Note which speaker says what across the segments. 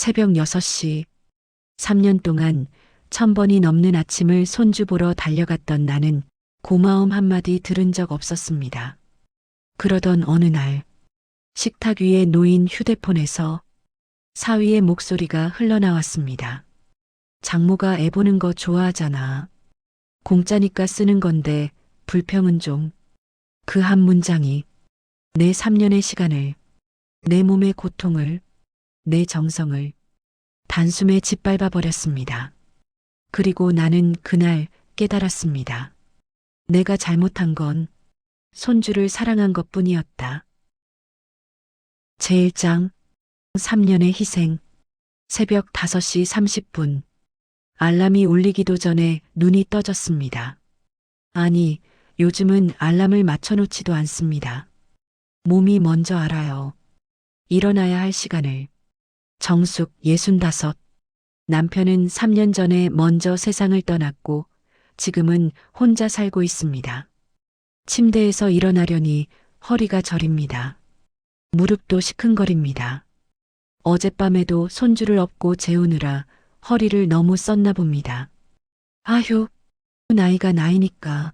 Speaker 1: 새벽 6시. 3년 동안 1000번이 넘는 아침을 손주 보러 달려갔던 나는 고마움 한마디 들은 적 없었습니다. 그러던 어느 날 식탁 위에 놓인 휴대폰에서 사위의 목소리가 흘러나왔습니다. 장모가 애 보는 거 좋아하잖아. 공짜니까 쓰는 건데 불평은 좀. 그 한 문장이 내 3년의 시간을, 내 몸의 고통을, 내 정성을 단숨에 짓밟아 버렸습니다. 그리고 나는 그날 깨달았습니다. 내가 잘못한 건 손주를 사랑한 것뿐이었다. 제1장 3년의 희생. 새벽 5시 30분. 알람이 울리기도 전에 눈이 떠졌습니다. 아니, 요즘은 알람을 맞춰놓지도 않습니다. 몸이 먼저 알아요. 일어나야 할 시간을. 정숙 65. 남편은 3년 전에 먼저 세상을 떠났고 지금은 혼자 살고 있습니다. 침대에서 일어나려니 허리가 저립니다. 무릎도 시큰거립니다. 어젯밤에도 손주를 업고 재우느라 허리를 너무 썼나 봅니다. 아휴, 나이가 나이니까.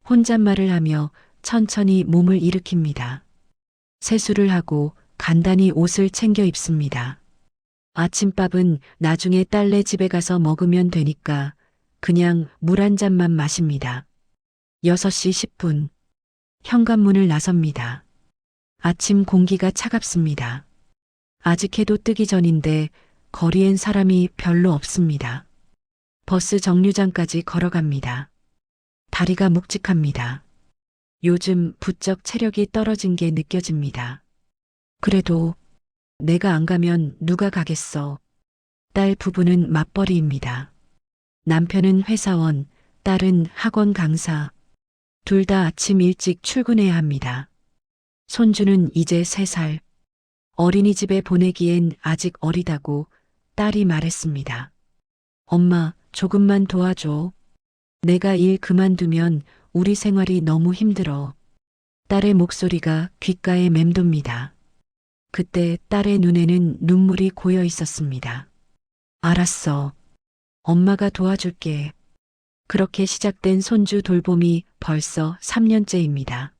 Speaker 1: 혼잣말을 하며 천천히 몸을 일으킵니다. 세수를 하고 간단히 옷을 챙겨 입습니다. 아침밥은 나중에 딸네 집에 가서 먹으면 되니까 그냥 물 한 잔만 마십니다. 6시 10분. 현관문을 나섭니다. 아침 공기가 차갑습니다. 아직 해도 뜨기 전인데 거리엔 사람이 별로 없습니다. 버스 정류장까지 걸어갑니다. 다리가 묵직합니다. 요즘 부쩍 체력이 떨어진 게 느껴집니다. 그래도 내가 안 가면 누가 가겠어. 딸 부부는 맞벌이입니다. 남편은 회사원, 딸은 학원 강사. 둘 다 아침 일찍 출근해야 합니다. 손주는 이제 3살. 어린이집에 보내기엔 아직 어리다고 딸이 말했습니다. 엄마, 조금만 도와줘. 내가 일 그만두면 우리 생활이 너무 힘들어. 딸의 목소리가 귓가에 맴돕니다. 그때 딸의 눈에는 눈물이 고여 있었습니다. 알았어. 엄마가 도와줄게. 그렇게 시작된 손주 돌봄이 벌써 3년째입니다.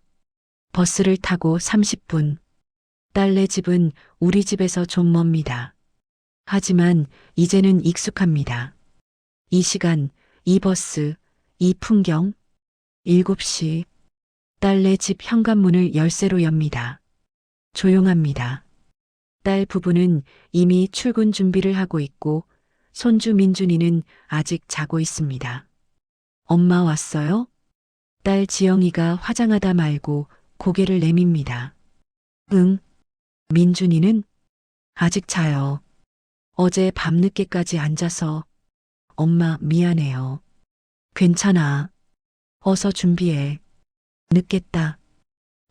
Speaker 1: 버스를 타고 30분. 딸네 집은 우리 집에서 좀 멉니다. 하지만 이제는 익숙합니다. 이 시간, 이 버스, 이 풍경. 7시. 딸네 집 현관문을 열쇠로 엽니다. 조용합니다. 딸 부부는 이미 출근 준비를 하고 있고 손주 민준이는 아직 자고 있습니다. 엄마 왔어요? 딸 지영이가 화장하다 말고 고개를 내밉니다. 응. 민준이는 아직 자요. 어제 밤늦게까지 앉아서 엄마 미안해요. 괜찮아. 어서 준비해. 늦겠다.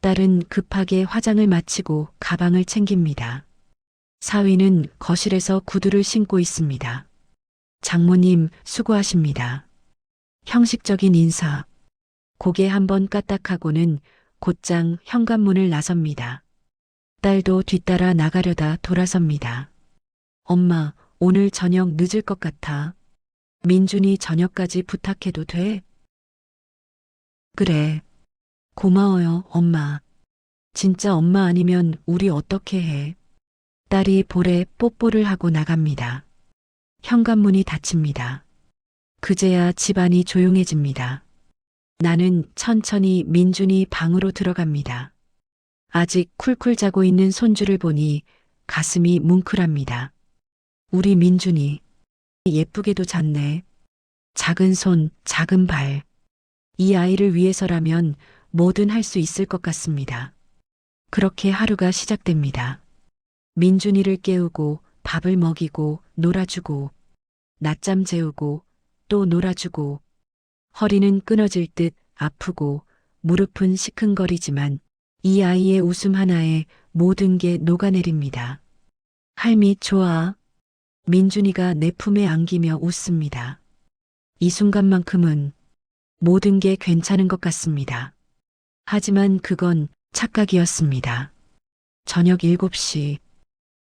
Speaker 1: 딸은 급하게 화장을 마치고 가방을 챙깁니다. 사위는 거실에서 구두를 신고 있습니다. 장모님 수고하십니다. 형식적인 인사. 고개 한번 까딱하고는 곧장 현관문을 나섭니다. 딸도 뒤따라 나가려다 돌아섭니다. 엄마, 오늘 저녁 늦을 것 같아. 민준이 저녁까지 부탁해도 돼? 그래. 고마워요, 엄마. 진짜 엄마 아니면 우리 어떻게 해? 딸이 볼에 뽀뽀를 하고 나갑니다. 현관문이 닫힙니다. 그제야 집안이 조용해집니다. 나는 천천히 민준이 방으로 들어갑니다. 아직 쿨쿨 자고 있는 손주를 보니 가슴이 뭉클합니다. 우리 민준이 예쁘게도 잤네. 작은 손, 작은 발. 이 아이를 위해서라면 뭐든 할 수 있을 것 같습니다. 그렇게 하루가 시작됩니다. 민준이를 깨우고 밥을 먹이고 놀아주고 낮잠 재우고 또 놀아주고 허리는 끊어질 듯 아프고 무릎은 시큰거리지만 이 아이의 웃음 하나에 모든 게 녹아내립니다. 할미 좋아. 민준이가 내 품에 안기며 웃습니다. 이 순간만큼은 모든 게 괜찮은 것 같습니다. 하지만 그건 착각이었습니다. 저녁 7시.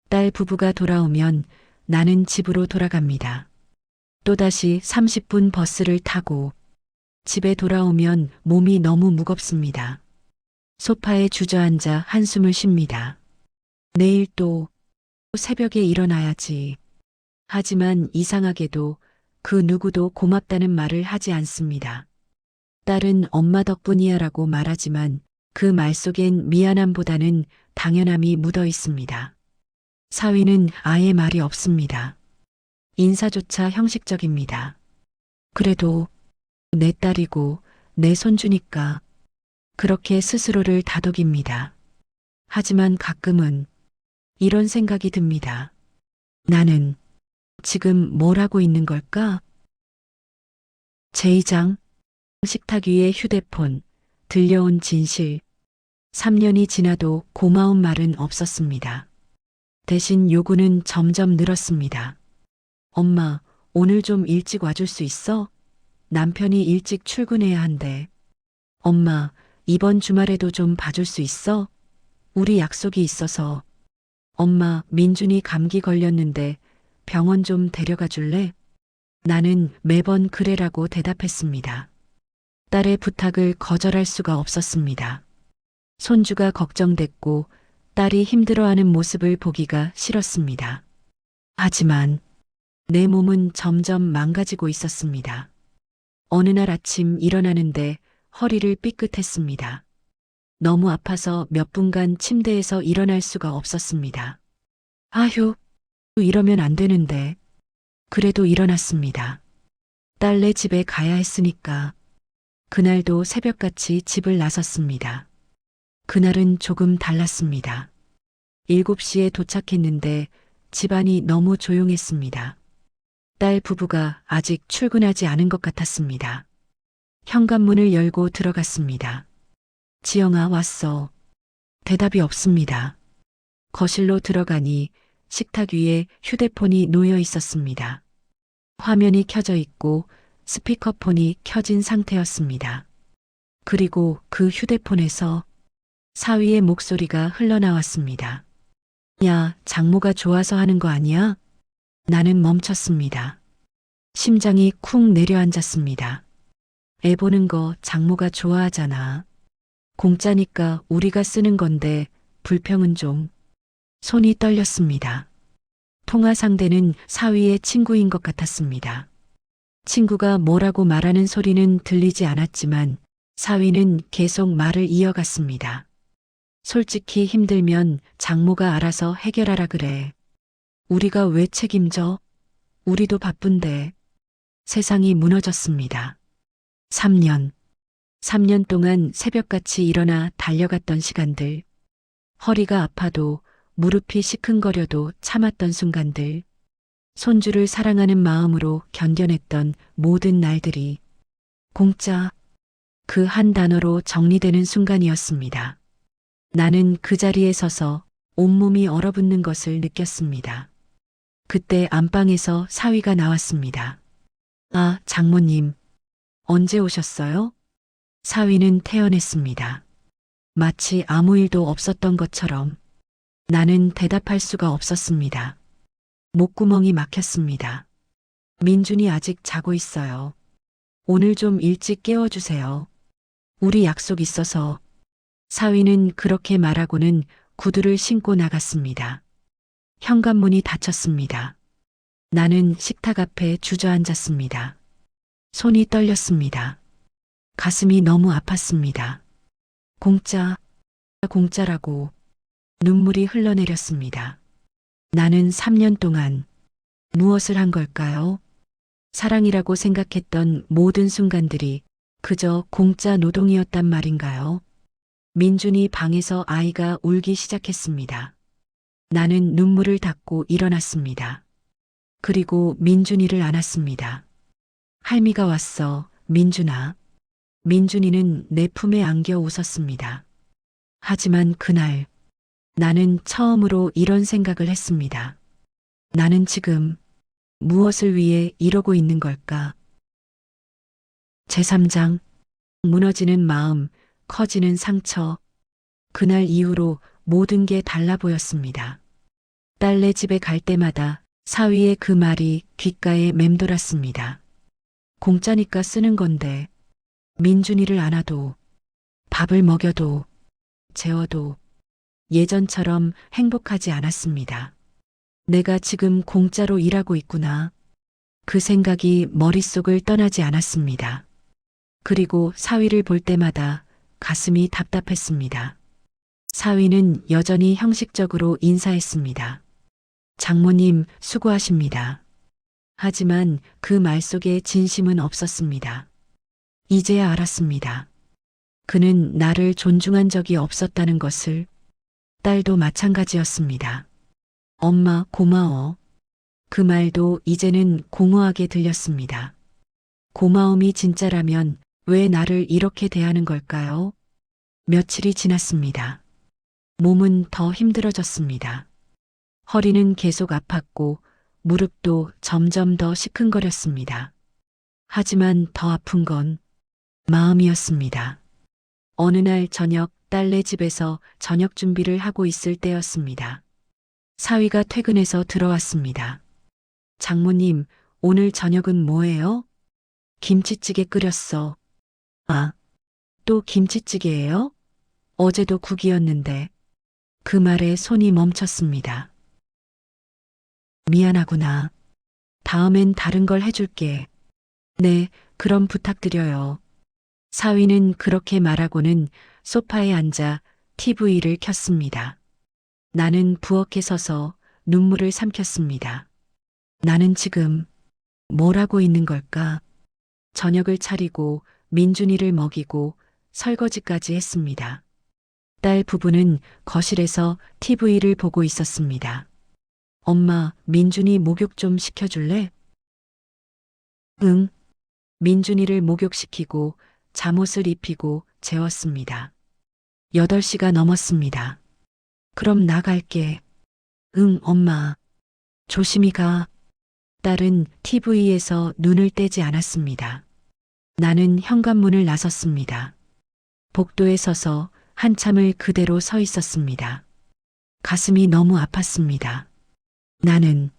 Speaker 1: 딸 부부가 돌아오면 나는 집으로 돌아갑니다. 또다시 30분 버스를 타고 집에 돌아오면 몸이 너무 무겁습니다. 소파에 주저앉아 한숨을 쉽니다. 내일 또 새벽에 일어나야지. 하지만 이상하게도 그 누구도 고맙다는 말을 하지 않습니다. 딸은 엄마 덕분이야라고 말하지만 그 말 속엔 미안함보다는 당연함이 묻어 있습니다. 사위는 아예 말이 없습니다. 인사조차 형식적입니다. 그래도 내 딸이고 내 손주니까 그렇게 스스로를 다독입니다. 하지만 가끔은 이런 생각이 듭니다. 나는 지금 뭘 하고 있는 걸까? 제2장 식탁 위에 휴대폰, 들려온 진실. 3년이 지나도 고마운 말은 없었습니다. 대신 요구는 점점 늘었습니다. 엄마, 오늘 좀 일찍 와줄 수 있어? 남편이 일찍 출근해야 한대. 엄마, 이번 주말에도 좀 봐줄 수 있어? 우리 약속이 있어서. 엄마, 민준이 감기 걸렸는데 병원 좀 데려가 줄래? 나는 매번 그래라고 대답했습니다. 딸의 부탁을 거절할 수가 없었습니다. 손주가 걱정됐고 딸이 힘들어하는 모습을 보기가 싫었습니다. 하지만 내 몸은 점점 망가지고 있었습니다. 어느 날 아침 일어나는데 허리를 삐끗했습니다. 너무 아파서 몇 분간 침대에서 일어날 수가 없었습니다. 아휴, 이러면 안 되는데. 그래도 일어났습니다. 딸네 집에 가야 했으니까. 그날도 새벽같이 집을 나섰습니다. 그날은 조금 달랐습니다. 7시에 도착했는데 집안이 너무 조용했습니다. 딸 부부가 아직 출근하지 않은 것 같았습니다. 현관문을 열고 들어갔습니다. 지영아, 왔어. 대답이 없습니다. 거실로 들어가니 식탁 위에 휴대폰이 놓여 있었습니다. 화면이 켜져 있고 스피커폰이 켜진 상태였습니다. 그리고 그 휴대폰에서 사위의 목소리가 흘러나왔습니다. 야, 장모가 좋아서 하는 거 아니야? 나는 멈췄습니다. 심장이 쿵 내려앉았습니다. 애 보는 거 장모가 좋아하잖아. 공짜니까 우리가 쓰는 건데 불평은 좀. 손이 떨렸습니다. 통화 상대는 사위의 친구인 것 같았습니다. 친구가 뭐라고 말하는 소리는 들리지 않았지만 사위는 계속 말을 이어갔습니다. 솔직히 힘들면 장모가 알아서 해결하라 그래. 우리가 왜 책임져? 우리도 바쁜데. 세상이 무너졌습니다. 3년 동안 새벽같이 일어나 달려갔던 시간들. 허리가 아파도 무릎이 시큰거려도 참았던 순간들. 손주를 사랑하는 마음으로 견뎌냈던 모든 날들이 공짜, 그 한 단어로 정리되는 순간이었습니다. 나는 그 자리에 서서 온몸이 얼어붙는 것을 느꼈습니다. 그때 안방에서 사위가 나왔습니다. 아, 장모님, 언제 오셨어요? 사위는 태연했습니다. 마치 아무 일도 없었던 것처럼. 나는 대답할 수가 없었습니다. 목구멍이 막혔습니다. 민준이 아직 자고 있어요. 오늘 좀 일찍 깨워주세요. 우리 약속 있어서. 사위는 그렇게 말하고는 구두를 신고 나갔습니다. 현관문이 닫혔습니다. 나는 식탁 앞에 주저앉았습니다. 손이 떨렸습니다. 가슴이 너무 아팠습니다. 공짜라고. 눈물이 흘러내렸습니다. 나는 3년 동안 무엇을 한 걸까요? 사랑이라고 생각했던 모든 순간들이 그저 공짜 노동이었단 말인가요? 민준이 방에서 아이가 울기 시작했습니다. 나는 눈물을 닦고 일어났습니다. 그리고 민준이를 안았습니다. 할미가 왔어, 민준아. 민준이는 내 품에 안겨 웃었습니다. 하지만 그날 나는 처음으로 이런 생각을 했습니다. 나는 지금 무엇을 위해 이러고 있는 걸까? 제3장 무너지는 마음, 커지는 상처. 그날 이후로 모든 게 달라 보였습니다. 딸네 집에 갈 때마다 사위의 그 말이 귓가에 맴돌았습니다. 공짜니까 쓰는 건데 민준이를 안아도 밥을 먹여도 재워도 예전처럼 행복하지 않았습니다. 내가 지금 공짜로 일하고 있구나. 그 생각이 머릿속을 떠나지 않았습니다. 그리고 사위를 볼 때마다 가슴이 답답했습니다. 사위는 여전히 형식적으로 인사했습니다. 장모님 수고하십니다. 하지만 그 말 속에 진심은 없었습니다. 이제야 알았습니다. 그는 나를 존중한 적이 없었다는 것을. 딸도 마찬가지였습니다. 엄마 고마워. 그 말도 이제는 공허하게 들렸습니다. 고마움이 진짜라면 왜 나를 이렇게 대하는 걸까요? 며칠이 지났습니다. 몸은 더 힘들어졌습니다. 허리는 계속 아팠고 무릎도 점점 더 시큰거렸습니다. 하지만 더 아픈 건 마음이었습니다. 어느 날 저녁 딸네 집에서 저녁 준비를 하고 있을 때였습니다. 사위가 퇴근해서 들어왔습니다. 장모님, 오늘 저녁은 뭐예요? 김치찌개 끓였어. 아, 또 김치찌개예요? 어제도 국이었는데. 그 말에 손이 멈췄습니다. 미안하구나. 다음엔 다른 걸 해줄게. 네, 그럼 부탁드려요. 사위는 그렇게 말하고는 소파에 앉아 TV를 켰습니다. 나는 부엌에 서서 눈물을 삼켰습니다. 나는 지금 뭘 하고 있는 걸까? 저녁을 차리고 민준이를 먹이고 설거지까지 했습니다. 딸 부부는 거실에서 TV를 보고 있었습니다. 엄마, 민준이 목욕 좀 시켜줄래? 응. 민준이를 목욕시키고 잠옷을 입히고 재웠습니다. 8시가 넘었습니다. 그럼 나갈게. 응, 엄마. 조심히 가. 딸은 TV에서 눈을 떼지 않았습니다. 나는 현관문을 나섰습니다. 복도에 서서 한참을 그대로 서 있었습니다. 가슴이 너무 아팠습니다. 나는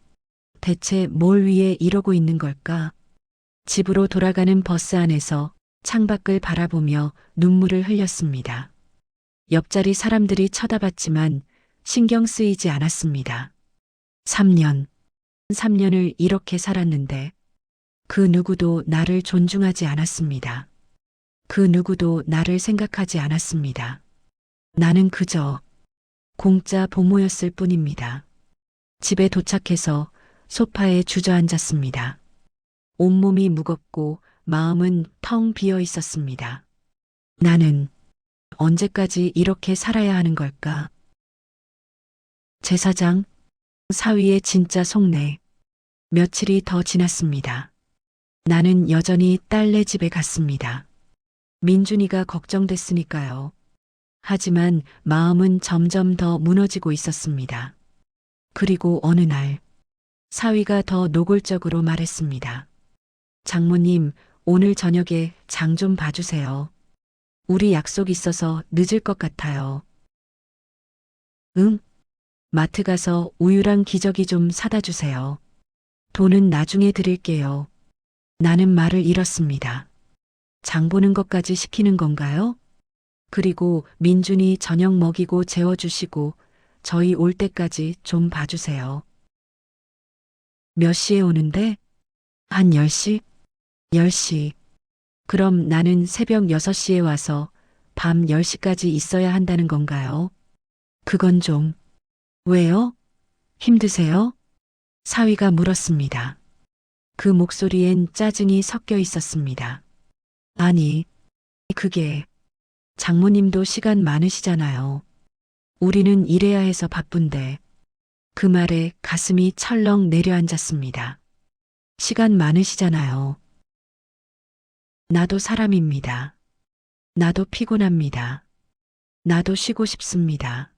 Speaker 1: 대체 뭘 위해 이러고 있는 걸까? 집으로 돌아가는 버스 안에서 창밖을 바라보며 눈물을 흘렸습니다. 옆자리 사람들이 쳐다봤지만 신경 쓰이지 않았습니다. 3년을 이렇게 살았는데 그 누구도 나를 존중하지 않았습니다. 그 누구도 나를 생각하지 않았습니다. 나는 그저 공짜 보모였을 뿐입니다. 집에 도착해서 소파에 주저앉았습니다. 온몸이 무겁고 마음은 텅 비어 있었습니다. 나는 언제까지 이렇게 살아야 하는 걸까? 제사장, 사위의 진짜 속내. 며칠이 더 지났습니다. 나는 여전히 딸네 집에 갔습니다. 민준이가 걱정됐으니까요. 하지만 마음은 점점 더 무너지고 있었습니다. 그리고 어느 날 사위가 더 노골적으로 말했습니다. 장모님, 오늘 저녁에 장 좀 봐주세요. 우리 약속 있어서 늦을 것 같아요. 응? 마트 가서 우유랑 기저귀 좀 사다 주세요. 돈은 나중에 드릴게요. 나는 말을 잃었습니다. 장 보는 것까지 시키는 건가요? 그리고 민준이 저녁 먹이고 재워주시고 저희 올 때까지 좀 봐주세요. 몇 시에 오는데? 한 10시? 10시. 그럼 나는 새벽 6시에 와서 밤 10시까지 있어야 한다는 건가요? 그건 좀. 왜요? 힘드세요? 사위가 물었습니다. 그 목소리엔 짜증이 섞여 있었습니다. 아니, 그게 장모님도 시간 많으시잖아요. 우리는 일해야 해서 바쁜데. 그 말에 가슴이 철렁 내려앉았습니다. 시간 많으시잖아요. 나도 사람입니다. 나도 피곤합니다. 나도 쉬고 싶습니다.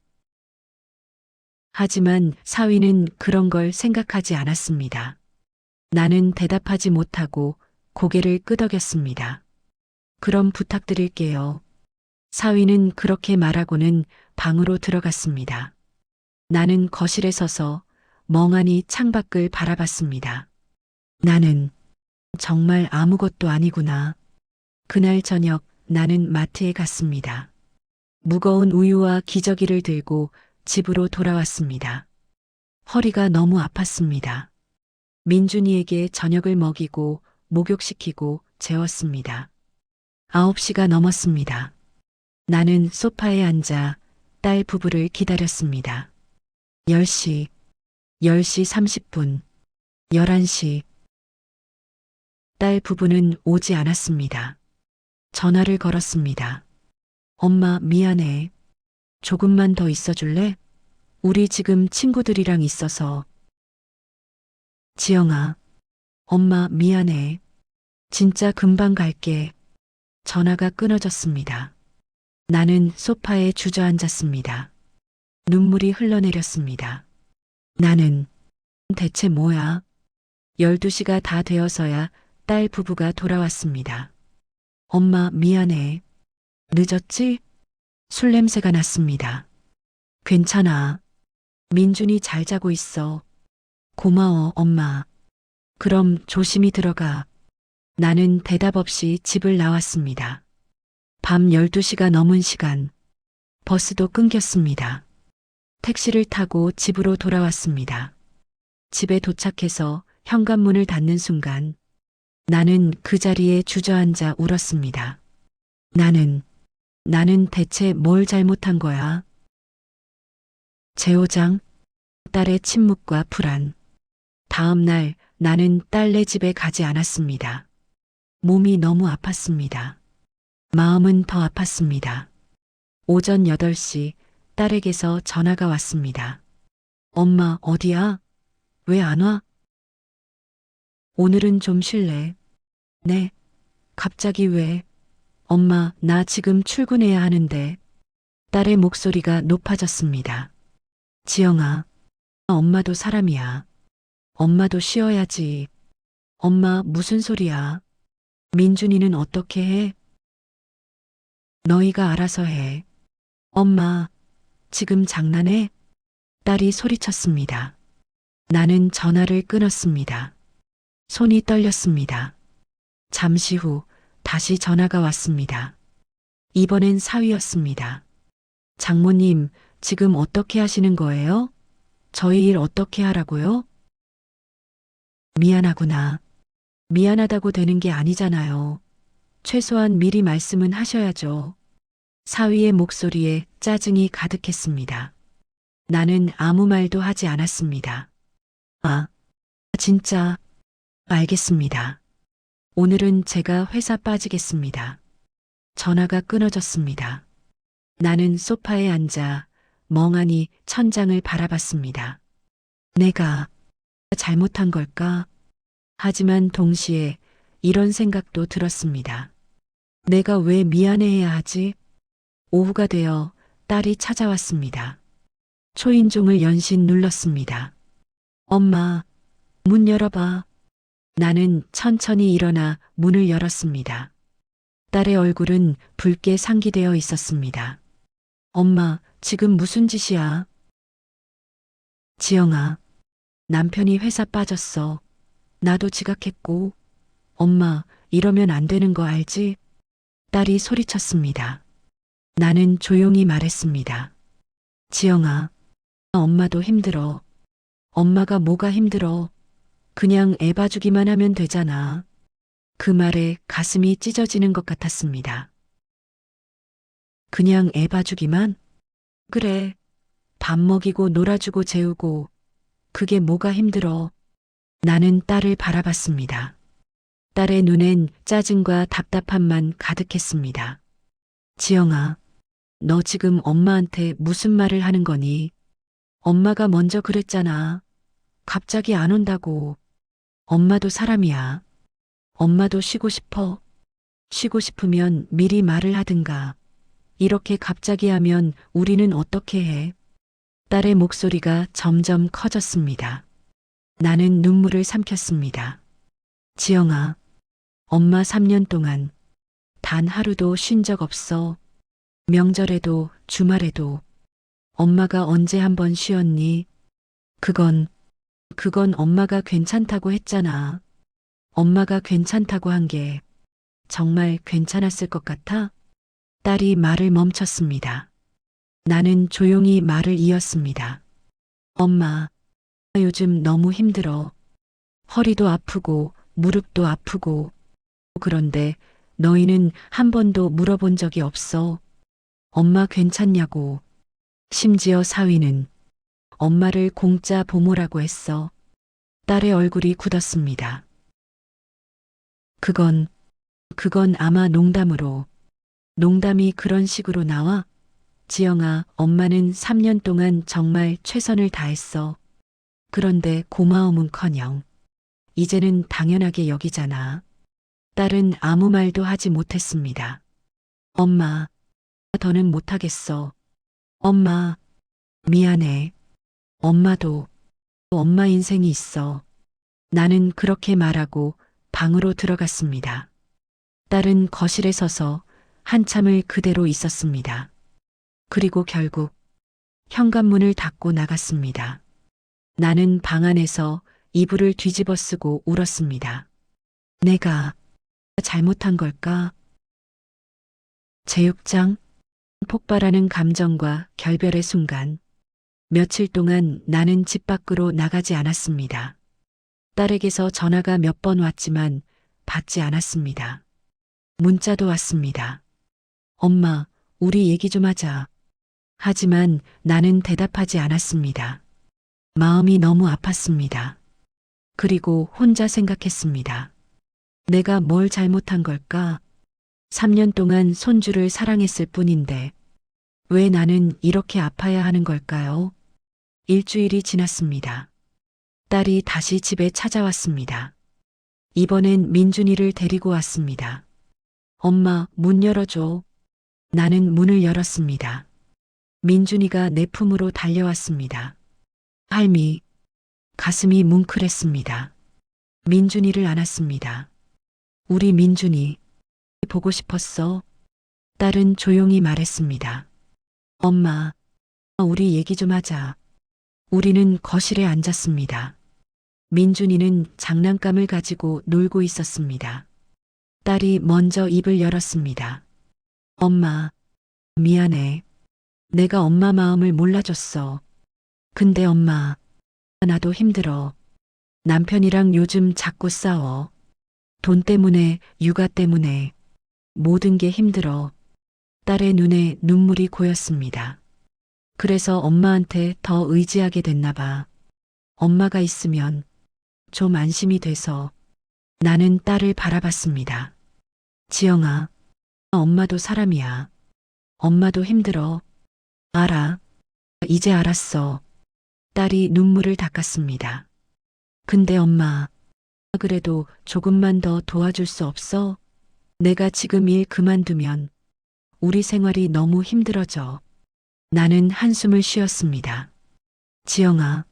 Speaker 1: 하지만 사위는 그런 걸 생각하지 않았습니다. 나는 대답하지 못하고 고개를 끄덕였습니다. 그럼 부탁드릴게요. 사위는 그렇게 말하고는 방으로 들어갔습니다. 나는 거실에 서서 멍하니 창밖을 바라봤습니다. 나는 정말 아무것도 아니구나. 그날 저녁 나는 마트에 갔습니다. 무거운 우유와 기저귀를 들고 집으로 돌아왔습니다. 허리가 너무 아팠습니다. 민준이에게 저녁을 먹이고 목욕시키고 재웠습니다. 9시가 넘었습니다. 나는 소파에 앉아 딸 부부를 기다렸습니다. 10시, 10시 30분, 11시. 딸 부부는 오지 않았습니다. 전화를 걸었습니다. 엄마, 미안해. 조금만 더 있어 줄래? 우리 지금 친구들이랑 있어서. 지영아, 엄마, 미안해. 진짜 금방 갈게. 전화가 끊어졌습니다. 나는 소파에 주저앉았습니다. 눈물이 흘러내렸습니다. 나는 대체 뭐야? 12시가 다 되어서야 딸 부부가 돌아왔습니다. 엄마, 미안해. 늦었지? 술 냄새가 났습니다. 괜찮아. 민준이 잘 자고 있어. 고마워, 엄마. 그럼 조심히 들어가. 나는 대답 없이 집을 나왔습니다. 밤 12시가 넘은 시간. 버스도 끊겼습니다. 택시를 타고 집으로 돌아왔습니다. 집에 도착해서 현관문을 닫는 순간 나는 그 자리에 주저앉아 울었습니다. 나는 대체 뭘 잘못한 거야? 재호장, 딸의 침묵과 불안. 다음 날 나는 딸네 집에 가지 않았습니다. 몸이 너무 아팠습니다. 마음은 더 아팠습니다. 오전 8시 딸에게서 전화가 왔습니다. 엄마, 어디야? 왜 안 와? 오늘은 좀 쉴래? 네. 갑자기 왜? 엄마, 나 지금 출근해야 하는데. 딸의 목소리가 높아졌습니다. 지영아, 엄마도 사람이야. 엄마도 쉬어야지. 엄마, 무슨 소리야? 민준이는 어떻게 해? 너희가 알아서 해. 엄마, 지금 장난해? 딸이 소리쳤습니다. 나는 전화를 끊었습니다. 손이 떨렸습니다. 잠시 후 다시 전화가 왔습니다. 이번엔 사위였습니다. 장모님, 지금 어떻게 하시는 거예요? 저희 일 어떻게 하라고요? 미안하구나. 미안하다고 되는 게 아니잖아요. 최소한 미리 말씀은 하셔야죠. 사위의 목소리에 짜증이 가득했습니다. 나는 아무 말도 하지 않았습니다. 아, 진짜, 알겠습니다. 오늘은 제가 회사 빠지겠습니다. 전화가 끊어졌습니다. 나는 소파에 앉아 멍하니 천장을 바라봤습니다. 내가 잘못한 걸까? 하지만 동시에 이런 생각도 들었습니다. 내가 왜 미안해해야 하지? 오후가 되어 딸이 찾아왔습니다. 초인종을 연신 눌렀습니다. 엄마, 문 열어봐. 나는 천천히 일어나 문을 열었습니다. 딸의 얼굴은 붉게 상기되어 있었습니다. 엄마, 지금 무슨 짓이야? 지영아, 남편이 회사 빠졌어. 나도 지각했고. 엄마, 이러면 안 되는 거 알지? 딸이 소리쳤습니다. 나는 조용히 말했습니다. 지영아, 엄마도 힘들어. 엄마가 뭐가 힘들어? 그냥 애 봐주기만 하면 되잖아. 그 말에 가슴이 찢어지는 것 같았습니다. 그냥 애 봐주기만? 그래. 밥 먹이고 놀아주고 재우고. 그게 뭐가 힘들어? 나는 딸을 바라봤습니다. 딸의 눈엔 짜증과 답답함만 가득했습니다. 지영아, 너 지금 엄마한테 무슨 말을 하는 거니? 엄마가 먼저 그랬잖아. 갑자기 안 온다고. 엄마도 사람이야. 엄마도 쉬고 싶어. 쉬고 싶으면 미리 말을 하든가. 이렇게 갑자기 하면 우리는 어떻게 해? 딸의 목소리가 점점 커졌습니다. 나는 눈물을 삼켰습니다. 지영아, 엄마 3년 동안 단 하루도 쉰 적 없어. 명절에도 주말에도. 엄마가 언제 한번 쉬었니? 그건 그건 엄마가 괜찮다고 했잖아. 엄마가 괜찮다고 한 게 정말 괜찮았을 것 같아? 딸이 말을 멈췄습니다. 나는 조용히 말을 이었습니다. 엄마, 요즘 너무 힘들어. 허리도 아프고 무릎도 아프고. 그런데 너희는 한 번도 물어본 적이 없어. 엄마 괜찮냐고. 심지어 사위는 엄마를 공짜 보모라고 했어. 딸의 얼굴이 굳었습니다. 그건 아마 농담으로. 농담이 그런 식으로 나와? 지영아, 엄마는 3년 동안 정말 최선을 다했어. 그런데 고마움은커녕 이제는 당연하게 여기잖아. 딸은 아무 말도 하지 못했습니다. 엄마, 더는 못하겠어. 엄마, 미안해. 엄마도 엄마 인생이 있어. 나는 그렇게 말하고 방으로 들어갔습니다. 딸은 거실에 서서 한참을 그대로 있었습니다. 그리고 결국 현관문을 닫고 나갔습니다. 나는 방 안에서 이불을 뒤집어 쓰고 울었습니다. 내가 잘못한 걸까? 제6장 폭발하는 감정과 결별의 순간. 며칠 동안 나는 집 밖으로 나가지 않았습니다. 딸에게서 전화가 몇 번 왔지만 받지 않았습니다. 문자도 왔습니다. 엄마, 우리 얘기 좀 하자. 하지만 나는 대답하지 않았습니다. 마음이 너무 아팠습니다. 그리고 혼자 생각했습니다. 내가 뭘 잘못한 걸까? 3년 동안 손주를 사랑했을 뿐인데 왜 나는 이렇게 아파야 하는 걸까요? 일주일이 지났습니다. 딸이 다시 집에 찾아왔습니다. 이번엔 민준이를 데리고 왔습니다. 엄마, 문 열어줘. 나는 문을 열었습니다. 민준이가 내 품으로 달려왔습니다. 할미, 가슴이 뭉클했습니다. 민준이를 안았습니다. 우리 민준이 보고 싶었어. 딸은 조용히 말했습니다. 엄마, 우리 얘기 좀 하자. 우리는 거실에 앉았습니다. 민준이는 장난감을 가지고 놀고 있었습니다. 딸이 먼저 입을 열었습니다. 엄마, 미안해. 내가 엄마 마음을 몰라줬어. 근데 엄마, 나도 힘들어. 남편이랑 요즘 자꾸 싸워. 돈 때문에, 육아 때문에. 모든 게 힘들어. 딸의 눈에 눈물이 고였습니다. 그래서 엄마한테 더 의지하게 됐나 봐. 엄마가 있으면 좀 안심이 돼서. 나는 딸을 바라봤습니다. 지영아, 엄마도 사람이야. 엄마도 힘들어. 알아. 이제 알았어. 딸이 눈물을 닦았습니다. 근데 엄마, 그래도 조금만 더 도와줄 수 없어? 내가 지금 일 그만두면 우리 생활이 너무 힘들어져. 나는 한숨을 쉬었습니다. 지영아,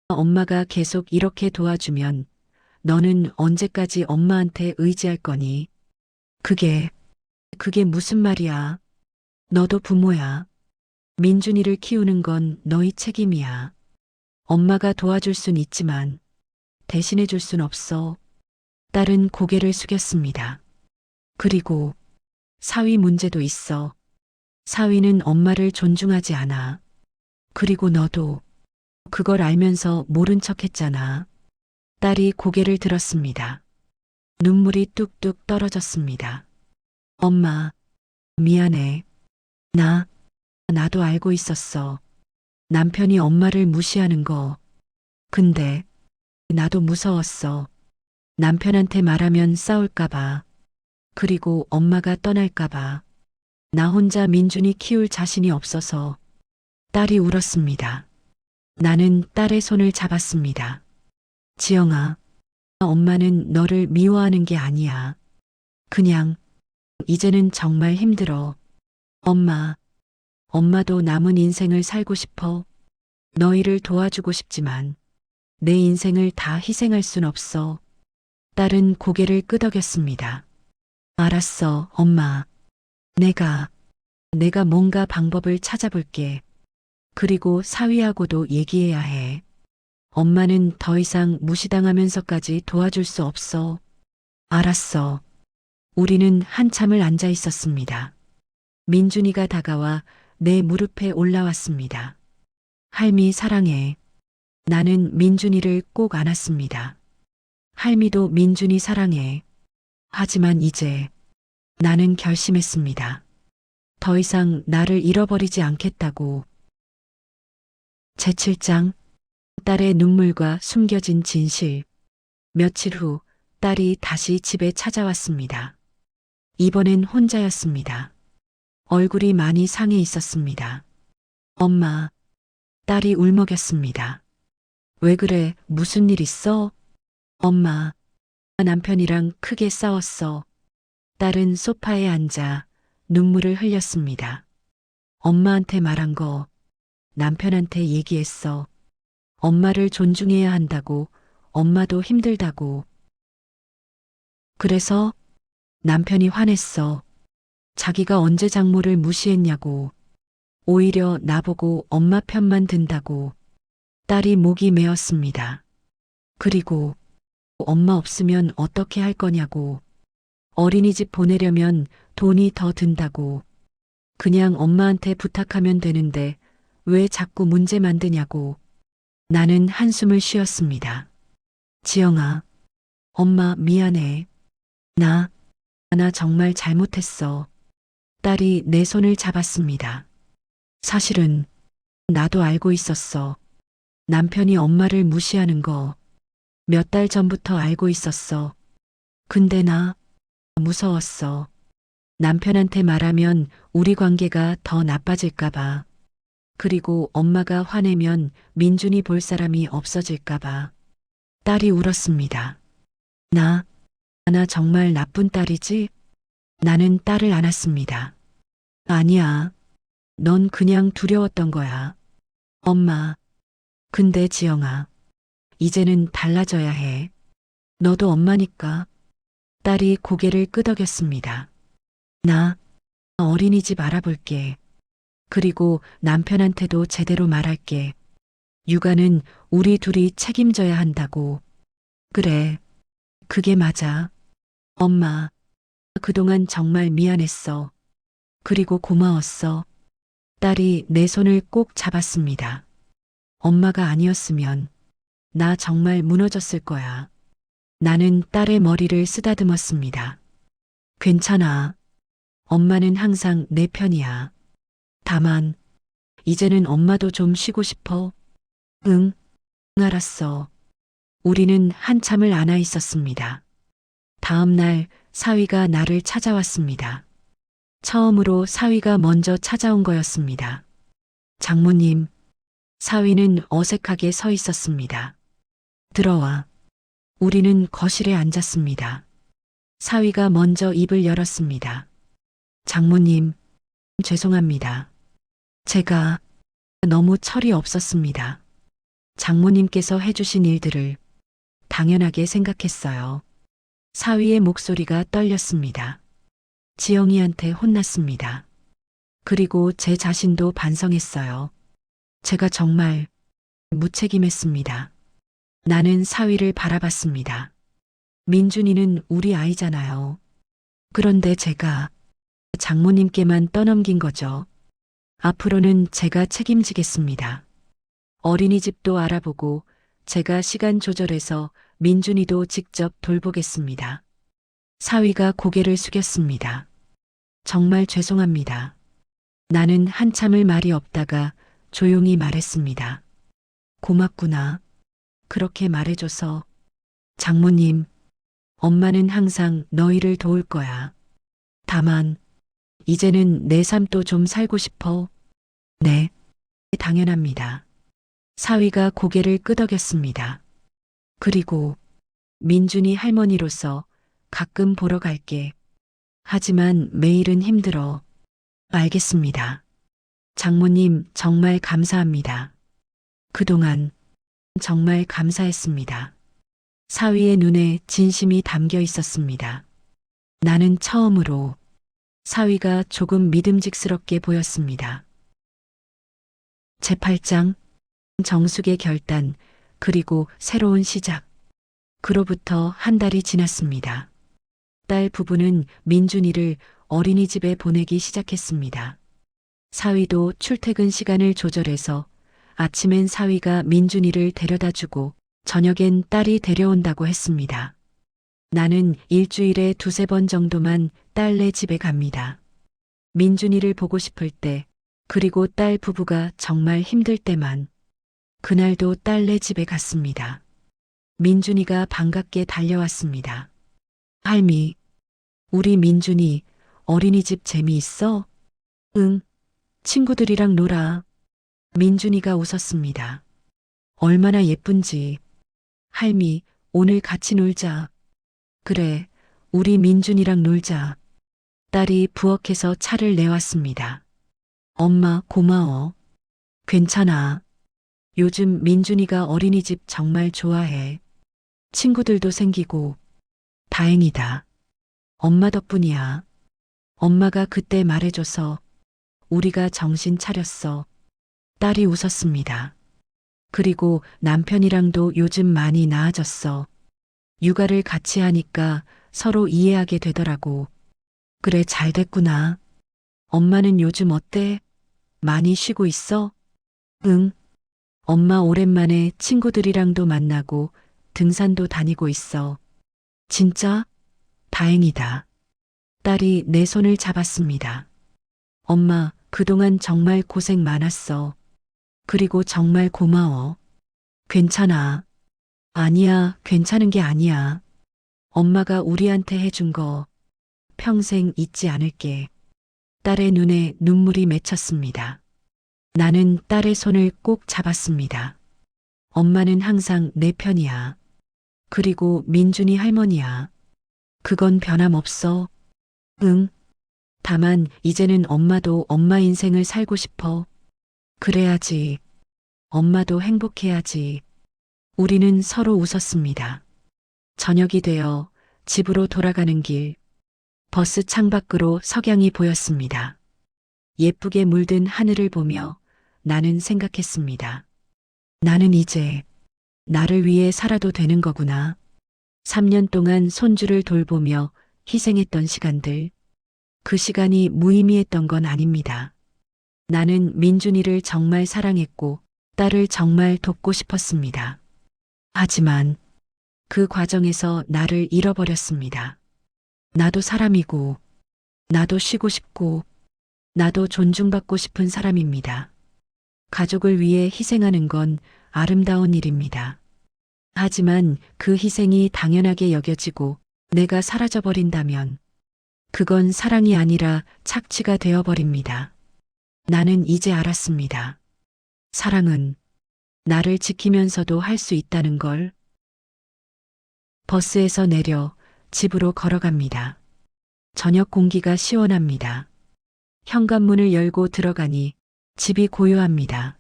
Speaker 1: 엄마가 계속 이렇게 도와주면 너는 언제까지 엄마한테 의지할 거니? 그게 무슨 말이야? 너도 부모야. 민준이를 키우는 건 너희 책임이야. 엄마가 도와줄 순 있지만 대신해 줄 순 없어. 딸은 고개를 숙였습니다. 그리고 사위 문제도 있어. 사위는 엄마를 존중하지 않아. 그리고 너도 그걸 알면서 모른 척 했잖아. 딸이 고개를 들었습니다. 눈물이 뚝뚝 떨어졌습니다. 엄마, 미안해. 나도 알고 있었어. 남편이 엄마를 무시하는 거. 근데 나도 무서웠어. 남편한테 말하면 싸울까봐. 그리고 엄마가 떠날까봐. 나 혼자 민준이 키울 자신이 없어서. 딸이 울었습니다. 나는 딸의 손을 잡았습니다. 지영아, 엄마는 너를 미워하는 게 아니야. 그냥 이제는 정말 힘들어. 엄마도 남은 인생을 살고 싶어. 너희를 도와주고 싶지만 내 인생을 다 희생할 순 없어. 딸은 고개를 끄덕였습니다. 알았어, 엄마. 내가 뭔가 방법을 찾아볼게. 그리고 사위하고도 얘기해야 해. 엄마는 더 이상 무시당하면서까지 도와줄 수 없어. 알았어. 우리는 한참을 앉아 있었습니다. 민준이가 다가와 내 무릎에 올라왔습니다. 할미 사랑해. 나는 민준이를 꼭 안았습니다. 할미도 민준이 사랑해. 하지만 이제 나는 결심했습니다. 더 이상 나를 잃어버리지 않겠다고. 제7장 딸의 눈물과 숨겨진 진실. 며칠 후 딸이 다시 집에 찾아왔습니다. 이번엔 혼자였습니다. 얼굴이 많이 상해 있었습니다. 엄마, 딸이 울먹였습니다. 왜 그래? 무슨 일 있어? 엄마, 남편이랑 크게 싸웠어. 딸은 소파에 앉아 눈물을 흘렸습니다. 엄마한테 말한 거 남편한테 얘기했어. 엄마를 존중해야 한다고, 엄마도 힘들다고. 그래서 남편이 화냈어. 자기가 언제 장모를 무시했냐고. 오히려 나보고 엄마 편만 든다고. 딸이 목이 메었습니다. 그리고 엄마 없으면 어떻게 할 거냐고. 어린이집 보내려면 돈이 더 든다고. 그냥 엄마한테 부탁하면 되는데 왜 자꾸 문제 만드냐고. 나는 한숨을 쉬었습니다. 지영아, 엄마 미안해. 나 정말 잘못했어. 딸이 내 손을 잡았습니다. 사실은 나도 알고 있었어. 남편이 엄마를 무시하는 거 몇 달 전부터 알고 있었어. 근데 나 무서웠어. 남편한테 말하면 우리 관계가 더 나빠질까봐. 그리고 엄마가 화내면 민준이 볼 사람이 없어질까봐. 딸이 울었습니다. 나 정말 나쁜 딸이지? 나는 딸을 안았습니다. 아니야. 넌 그냥 두려웠던 거야. 엄마. 근데 지영아. 이제는 달라져야 해. 너도 엄마니까. 딸이 고개를 끄덕였습니다. 나 어린이집 알아볼게. 그리고 남편한테도 제대로 말할게. 육아는 우리 둘이 책임져야 한다고. 그래. 그게 맞아. 엄마. 그동안 정말 미안했어. 그리고 고마웠어. 딸이 내 손을 꼭 잡았습니다. 엄마가 아니었으면 나 정말 무너졌을 거야. 나는 딸의 머리를 쓰다듬었습니다. 괜찮아. 엄마는 항상 내 편이야. 다만, 이제는 엄마도 좀 쉬고 싶어. 응, 알았어. 우리는 한참을 안아 있었습니다. 다음 날 사위가 나를 찾아왔습니다. 처음으로 사위가 먼저 찾아온 거였습니다. 장모님, 사위는 어색하게 서 있었습니다. 들어와. 우리는 거실에 앉았습니다. 사위가 먼저 입을 열었습니다. 장모님, 죄송합니다. 제가 너무 철이 없었습니다. 장모님께서 해주신 일들을 당연하게 생각했어요. 사위의 목소리가 떨렸습니다. 지영이한테 혼났습니다. 그리고 제 자신도 반성했어요. 제가 정말 무책임했습니다. 나는 사위를 바라봤습니다. 민준이는 우리 아이잖아요. 그런데 제가 장모님께만 떠넘긴 거죠. 앞으로는 제가 책임지겠습니다. 어린이집도 알아보고 제가 시간 조절해서 민준이도 직접 돌보겠습니다. 사위가 고개를 숙였습니다. 정말 죄송합니다. 나는 한참을 말이 없다가 조용히 말했습니다. 고맙구나. 그렇게 말해줘서. 장모님, 엄마는 항상 너희를 도울 거야. 다만, 이제는 내 삶도 좀 살고 싶어. 네, 당연합니다. 사위가 고개를 끄덕였습니다. 그리고 민준이 할머니로서 가끔 보러 갈게. 하지만 매일은 힘들어. 알겠습니다. 장모님 정말 감사합니다. 그동안 정말 감사했습니다. 사위의 눈에 진심이 담겨 있었습니다. 나는 처음으로 사위가 조금 믿음직스럽게 보였습니다. 제8장 정숙의 결단. 그리고 새로운 시작. 그로부터 한 달이 지났습니다. 딸 부부는 민준이를 어린이집에 보내기 시작했습니다. 사위도 출퇴근 시간을 조절해서 아침엔 사위가 민준이를 데려다 주고 저녁엔 딸이 데려온다고 했습니다. 나는 일주일에 두세 번 정도만 딸네 집에 갑니다. 민준이를 보고 싶을 때, 그리고 딸 부부가 정말 힘들 때만 그날도 딸네 집에 갔습니다. 민준이가 반갑게 달려왔습니다. 할미, 우리 민준이 어린이집 재미있어? 응, 친구들이랑 놀아. 민준이가 웃었습니다. 얼마나 예쁜지. 할미, 오늘 같이 놀자. 그래, 우리 민준이랑 놀자. 딸이 부엌에서 차를 내왔습니다. 엄마, 고마워. 괜찮아. 요즘 민준이가 어린이집 정말 좋아해. 친구들도 생기고. 다행이다. 엄마 덕분이야. 엄마가 그때 말해줘서 우리가 정신 차렸어. 딸이 웃었습니다. 그리고 남편이랑도 요즘 많이 나아졌어. 육아를 같이 하니까 서로 이해하게 되더라고. 그래, 잘 됐구나. 엄마는 요즘 어때? 많이 쉬고 있어? 응. 엄마 오랜만에 친구들이랑도 만나고 등산도 다니고 있어. 진짜? 다행이다. 딸이 내 손을 잡았습니다. 엄마, 그동안 정말 고생 많았어. 그리고 정말 고마워. 괜찮아. 아니야, 괜찮은 게 아니야. 엄마가 우리한테 해준 거 평생 잊지 않을게. 딸의 눈에 눈물이 맺혔습니다. 나는 딸의 손을 꼭 잡았습니다. 엄마는 항상 내 편이야. 그리고 민준이 할머니야. 그건 변함없어. 응. 다만 이제는 엄마도 엄마 인생을 살고 싶어. 그래야지. 엄마도 행복해야지. 우리는 서로 웃었습니다. 저녁이 되어 집으로 돌아가는 길, 버스 창밖으로 석양이 보였습니다. 예쁘게 물든 하늘을 보며 나는 생각했습니다. 나는 이제 나를 위해 살아도 되는 거구나. 3년 동안 손주를 돌보며 희생했던 시간들, 그 시간이 무의미했던 건 아닙니다. 나는 민준이를 정말 사랑했고 딸을 정말 돕고 싶었습니다. 하지만 그 과정에서 나를 잃어버렸습니다. 나도 사람이고, 나도 쉬고 싶고, 나도 존중받고 싶은 사람입니다. 가족을 위해 희생하는 건 아름다운 일입니다. 하지만 그 희생이 당연하게 여겨지고 내가 사라져버린다면 그건 사랑이 아니라 착취가 되어버립니다. 나는 이제 알았습니다. 사랑은 나를 지키면서도 할 수 있다는 걸. 버스에서 내려 집으로 걸어갑니다. 저녁 공기가 시원합니다. 현관문을 열고 들어가니 집이 고요합니다.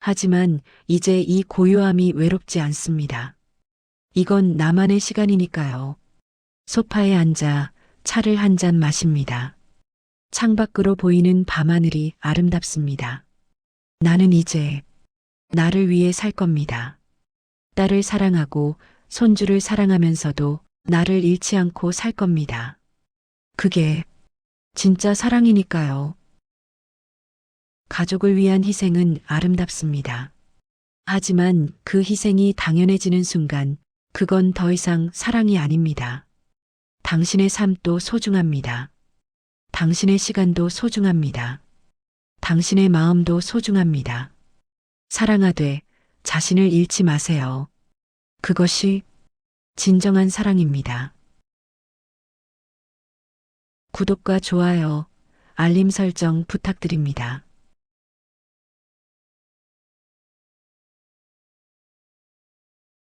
Speaker 1: 하지만 이제 이 고요함이 외롭지 않습니다. 이건 나만의 시간이니까요. 소파에 앉아 차를 한 잔 마십니다. 창밖으로 보이는 밤하늘이 아름답습니다. 나는 이제 나를 위해 살 겁니다. 딸을 사랑하고 손주를 사랑하면서도 나를 잃지 않고 살 겁니다. 그게 진짜 사랑이니까요. 가족을 위한 희생은 아름답습니다. 하지만 그 희생이 당연해지는 순간 그건 더 이상 사랑이 아닙니다. 당신의 삶도 소중합니다. 당신의 시간도 소중합니다. 당신의 마음도 소중합니다. 사랑하되 자신을 잃지 마세요. 그것이 진정한 사랑입니다. 구독과 좋아요, 알림 설정 부탁드립니다.